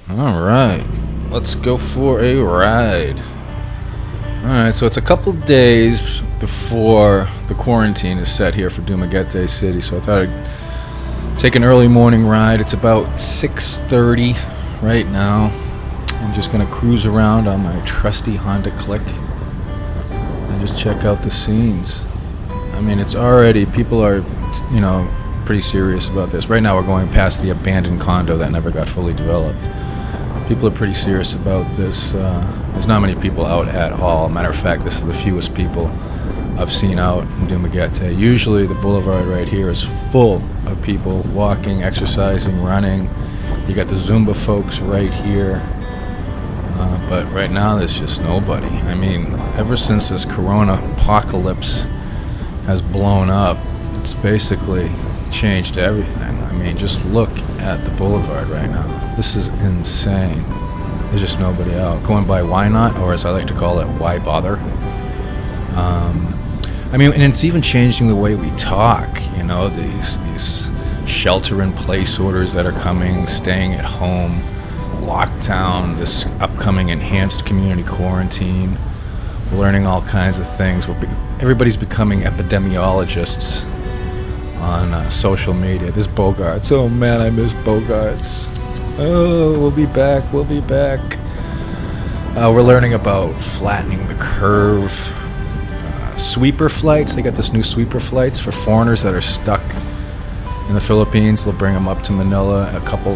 All right, let's go for a ride. All right, so it's a couple days before the quarantine is set here for Dumaguete City, so I thought I'd take an early morning ride. It's about 6:30 right now. I'm just gonna cruise around on my trusty Honda Click and just check out the scenes. I mean, it's already, people are, pretty serious about this. Right now we're going past the abandoned condo that never got fully developed. People are pretty serious about this. There's not many people out at all. Matter of fact, this is the fewest people I've seen out in Dumaguete. Usually the boulevard right here is full of people walking, exercising, running. You got the Zumba folks right here. But right now there's just nobody. I mean, ever since this corona apocalypse has blown up, it's basically changed everything. I mean, just look at the boulevard right now. This is insane. There's just nobody out. Going by Why Not, or as I like to call it, Why Bother? I mean, and it's even changing the way we talk, these shelter-in-place orders that are coming, staying at home, lockdown, this upcoming enhanced community quarantine. We're learning all kinds of things. Everybody's becoming epidemiologists on social media. This Bogarts. Oh man, I miss Bogarts. Oh, we'll be back. We're learning about flattening the curve. Sweeper flights. They got this new sweeper flights for foreigners that are stuck in the Philippines. They'll bring them up to Manila. A couple,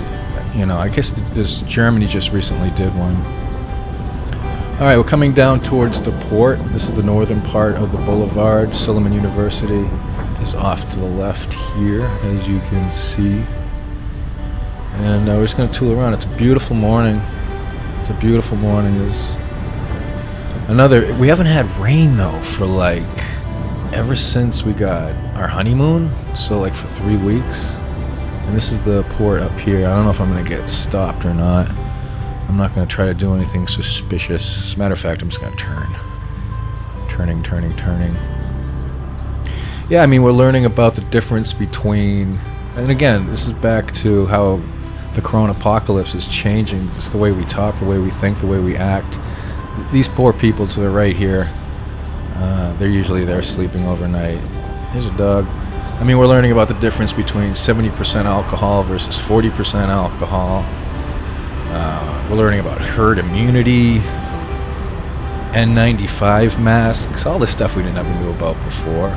I guess this Germany just recently did one. All right, we're coming down towards the port. This is the northern part of the boulevard. Silliman University is off to the left here, as you can see. And we're just going to tool around. It's a beautiful morning. There's we haven't had rain, though, for ever since we got our honeymoon. So, for 3 weeks. And this is the port up here. I don't know if I'm going to get stopped or not. I'm not going to try to do anything suspicious. As a matter of fact, I'm just going to turn. Turning. Yeah, I mean, we're learning about the difference between, and again, this is back to how the corona apocalypse is changing just the way we talk, the way we think, the way we act. These poor people to the right here, they're usually there sleeping overnight. There's a dog. I mean, we're learning about the difference between 70% alcohol versus 40% alcohol. We're learning about herd immunity, N95 masks, all this stuff we never knew about before.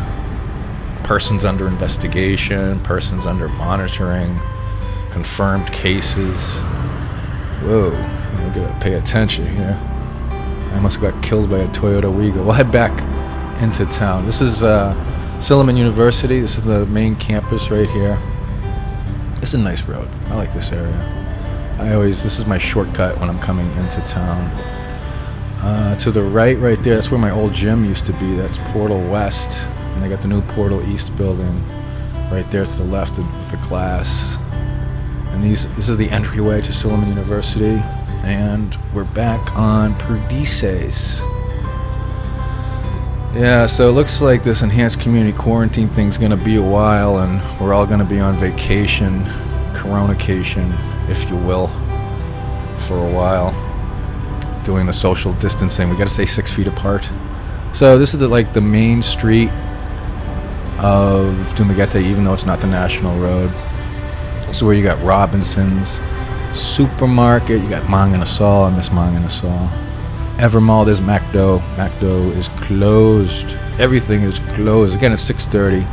Persons under investigation, persons under monitoring, confirmed cases. Whoa, we gotta pay attention here. I almost got killed by a Toyota Wigo. We'll head back into town. This is Silliman University. This is the main campus right here. This is a nice road. I like this area. This is my shortcut when I'm coming into town. To the right there, that's where my old gym used to be. That's Portal West. And they got the new Portal East building right there to the left of the glass. And this is the entryway to Silliman University. And we're back on Perdices. Yeah, so it looks like this enhanced community quarantine thing's going to be a while, and we're all going to be on vacation, coronacation, if you will, for a while, doing the social distancing. We got to stay 6 feet apart. So this is the main street of Dumaguete, even though it's not the national road. So where you got Robinson's supermarket, you got Mang Inasal. I miss Mang Inasal. Evermall, there's Macdo. Macdo is closed. Everything is closed. Again, it's 6:30.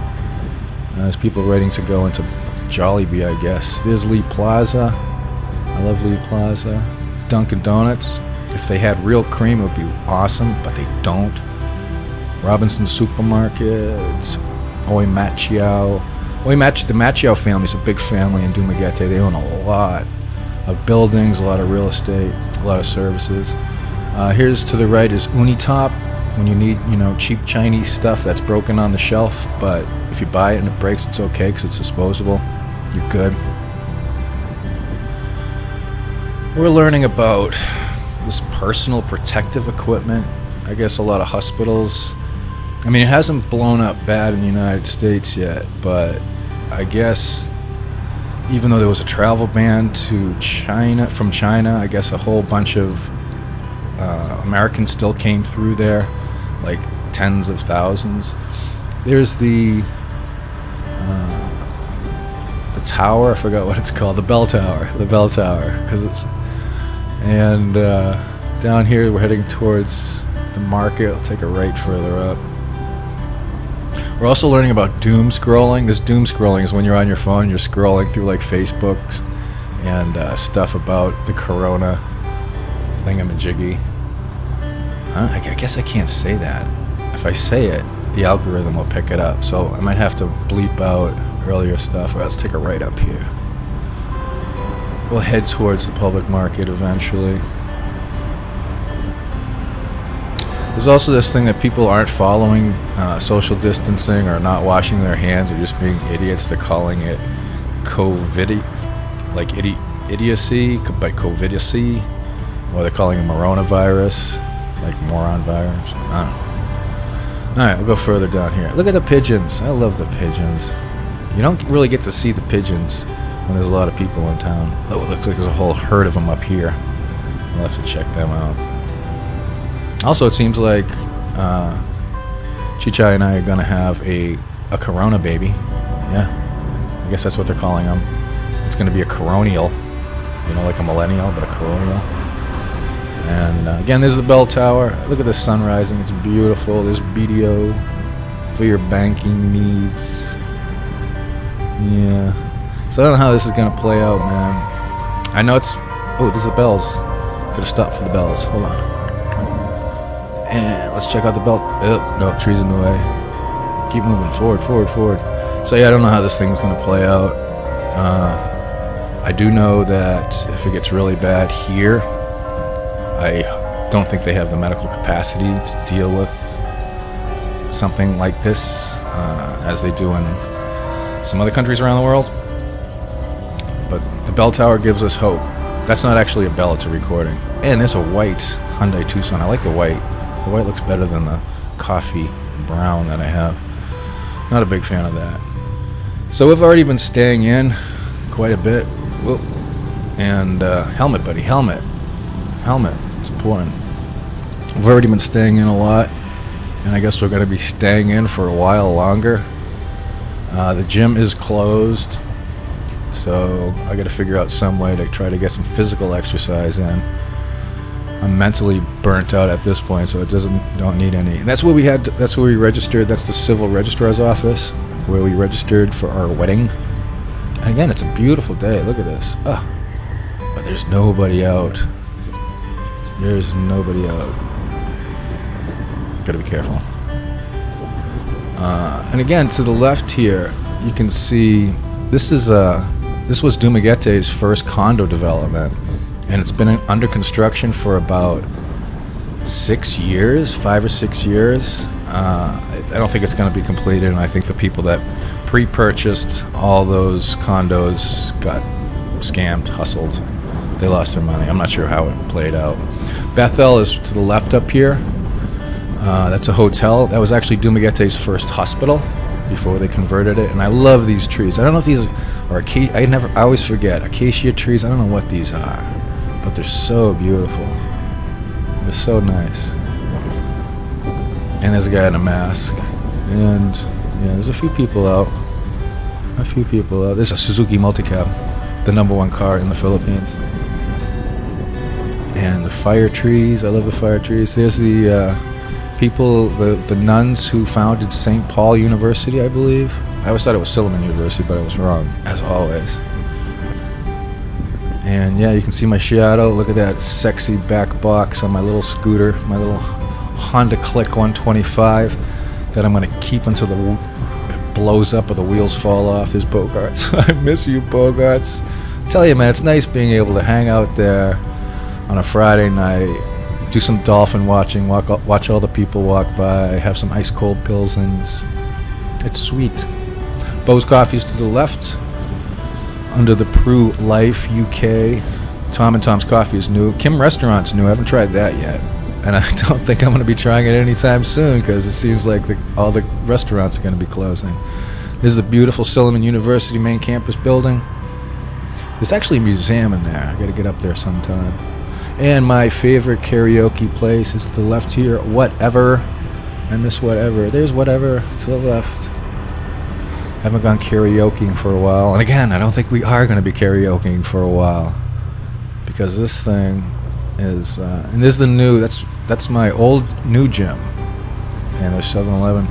There's people waiting to go into Jollibee, I guess. There's Lee Plaza. I love Lee Plaza. Dunkin' Donuts. If they had real cream, it would be awesome, but they don't. Robinson's Supermarkets. Oi Machiao. The Machiao family is a big family in Dumaguete. They own a lot of buildings, a lot of real estate, a lot of services. Here's to the right is Unitop. When you need, cheap Chinese stuff that's broken on the shelf, but if you buy it and it breaks, it's okay because it's disposable. You're good. We're learning about this personal protective equipment. I guess a lot of hospitals. I mean, it hasn't blown up bad in the United States yet, but I guess even though there was a travel ban to China, from China, I guess a whole bunch of Americans still came through there, like tens of thousands. There's the tower, I forgot what it's called, the bell tower, because it's, and down here we're heading towards the market. I'll take a right further up. We're also learning about doom scrolling. This doom scrolling is when you're on your phone and you're scrolling through like Facebooks and stuff about the corona thingamajiggy. I guess I can't say that. If I say it, the algorithm will pick it up, so I might have to bleep out earlier stuff. Let's take a right up here. We'll head towards the public market eventually. There's also this thing that people aren't following social distancing or not washing their hands or just being idiots. They're calling it COVID, like idiocy, by COVIDiocy, or they're calling it coronavirus, like moron virus. I don't know. Alright, we'll go further down here. Look at the pigeons. I love the pigeons. You don't really get to see the pigeons when there's a lot of people in town. Oh, it looks like there's a whole herd of them up here. We'll have to check them out. Also, it seems like Chichai and I are going to have a corona baby. Yeah, I guess that's what they're calling them. It's going to be a coronial. You know, like a millennial, but a coronial. And again, there's the bell tower. Look at the sun rising. It's beautiful. There's BDO for your banking needs. Yeah. So I don't know how this is going to play out, man. I know it's... Oh, there's the bells. Gotta stop for the bells. Hold on. And let's check out the belt. Oh, no, trees in the way. Keep moving. Forward. So yeah, I don't know how this thing's going to play out. I do know that if it gets really bad here, I don't think they have the medical capacity to deal with something like this, as they do in some other countries around the world. But the bell tower gives us hope. That's not actually a bell, it's a recording. And there's a white Hyundai Tucson. I like the white. The white looks better than the coffee brown that I have. Not a big fan of that. So we've already been staying in quite a bit. Whoa. And helmet, buddy, helmet. It's important. We've already been staying in a lot, and I guess we're going to be staying in for a while longer. The gym is closed, so I got to figure out some way to try to get some physical exercise in. I'm mentally burnt out at this point, so don't need any. And that's where we registered. That's the civil registrar's office where we registered for our wedding. And again, it's a beautiful day. Look at this. But there's nobody out. There's nobody out. Gotta be careful. And again, to the left here, you can see this was Dumaguete's first condo development, and it's been under construction for about 6 years, 5 or 6 years. I don't think it's going to be completed, and I think the people that pre-purchased all those condos got scammed, hustled. They lost their money. I'm not sure how it played out. Bethel is to the left up here. That's a hotel. That was actually Dumaguete's first hospital before they converted it. And I love these trees. I don't know if these are acacia. I always forget. Acacia trees. I don't know what these are, but they're so beautiful. They're so nice. And there's a guy in a mask. And yeah, there's a few people out. There's a Suzuki multicab, the #1 car in the Philippines. And the fire trees. I love the fire trees. There's the people, the nuns who founded St. Paul University, I believe. I always thought it was Silliman University, but I was wrong, as always. And yeah, you can see my shadow. Look at that sexy back box on my little scooter, my little Honda Click 125 that I'm going to keep until it blows up or the wheels fall off. There's Bogarts. I miss you, Bogarts. I tell you, man, it's nice being able to hang out there on a Friday night, do some dolphin watching, watch all the people walk by, have some ice cold pilsens. It's sweet. Bo's Coffee's to the left, under the Prue Life UK. Tom and Tom's Coffee is new. Kim Restaurant's new. I haven't tried that yet, and I don't think I'm going to be trying it anytime soon because it seems like all the restaurants are going to be closing. There's the beautiful Silliman University main campus building. There's actually a museum in there. I gotta get up there sometime. And my favorite karaoke place is to the left here. Whatever. I miss Whatever. There's Whatever to the left. Haven't gone karaokeing for a while. And again, I don't think we are going to be karaokeing for a while. Because this thing is... and this is the new... That's my old new gym. And there's 7-Eleven.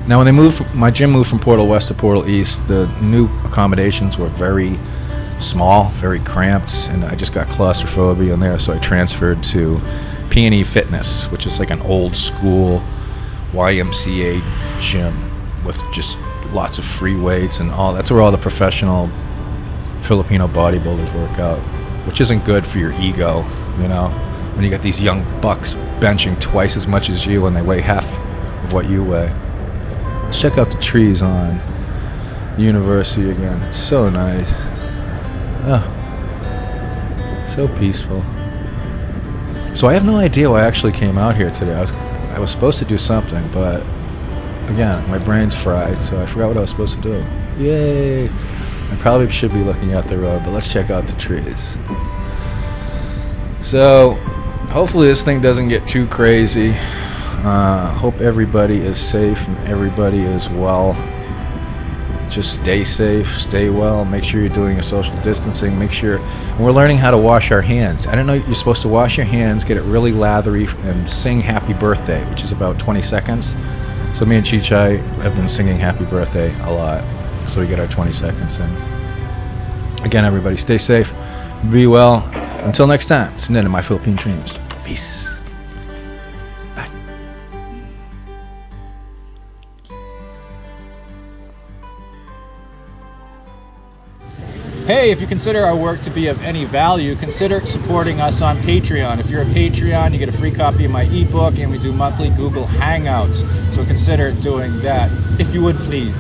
Now, when they moved... my gym moved from Portal West to Portal East, the new accommodations were very small, very cramped, and I just got claustrophobia in there, so I transferred to P&E Fitness, which is like an old school YMCA gym with just lots of free weights and all. That's where all the professional Filipino bodybuilders work out, which isn't good for your ego, you know, when you got these young bucks benching twice as much as you and they weigh half of what you weigh. Let's check out the trees on University again. It's so nice. Oh, so peaceful. So I have no idea why I actually came out here today. I was supposed to do something, but again, my brain's fried, so I forgot what I was supposed to do. Yay! I probably should be looking at the road, but let's check out the trees. So, hopefully this thing doesn't get too crazy. Hope everybody is safe and everybody is well. Just stay safe, stay well, make sure you're doing your social distancing, make sure... And we're learning how to wash our hands. I didn't know you're supposed to wash your hands, get it really lathery, and sing Happy Birthday, which is about 20 seconds. So me and Chichai have been singing Happy Birthday a lot, so we get our 20 seconds in. Again, everybody, stay safe, be well. Until next time, it's Ned and My Philippine Dreams. Peace. Hey, if you consider our work to be of any value, consider supporting us on Patreon. If you're a Patreon, you get a free copy of my ebook, and we do monthly Google Hangouts. So consider doing that, if you would please.